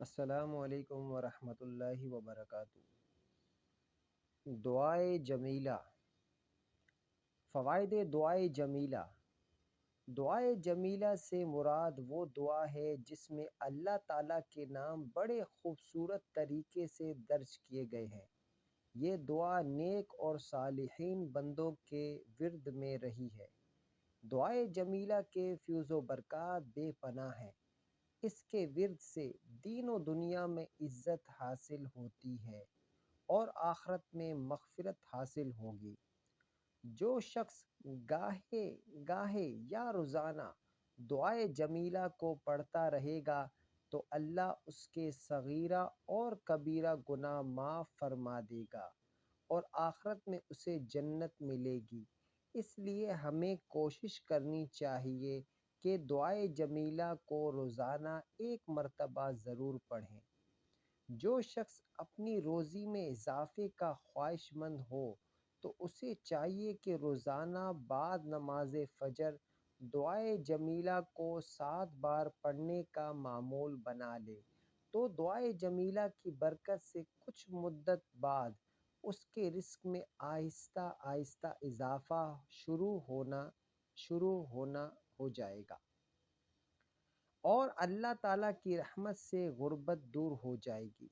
السلام علیکم ورحمۃ اللہ وبرکاتہ۔ دعائے جمیلہ۔ فوائد دعائے جمیلہ۔ دعائے جمیلہ سے مراد وہ دعا ہے جس میں اللہ تعالیٰ کے نام بڑے خوبصورت طریقے سے درج کیے گئے ہیں۔ یہ دعا نیک اور صالحین بندوں کے ورد میں رہی ہے۔ دعائے جمیلہ کے فیض و برکات بے پناہ ہیں۔ اس کے ورد سے دین و دنیا میں عزت حاصل ہوتی ہے اور آخرت میں مغفرت حاصل ہوگی۔ جو شخص گاہے گاہے یا روزانہ دعائے جمیلہ کو پڑھتا رہے گا تو اللہ اس کے صغیرہ اور کبیرہ گناہ معاف فرما دے گا اور آخرت میں اسے جنت ملے گی۔ اس لیے ہمیں کوشش کرنی چاہیے کہ دعائے جمیلہ کو روزانہ ایک مرتبہ ضرور پڑھیں۔ جو شخص اپنی روزی میں اضافے کا خواہش مند ہو تو اسے چاہیے کہ روزانہ بعد نماز فجر دعائے جمیلہ کو 7 بار پڑھنے کا معمول بنا لے، تو دعائے جمیلہ کی برکت سے کچھ مدت بعد اس کے رزق میں آہستہ آہستہ اضافہ شروع ہونا ہو جائے گا اور اللہ تعالیٰ کی رحمت سے غربت دور ہو جائے گی۔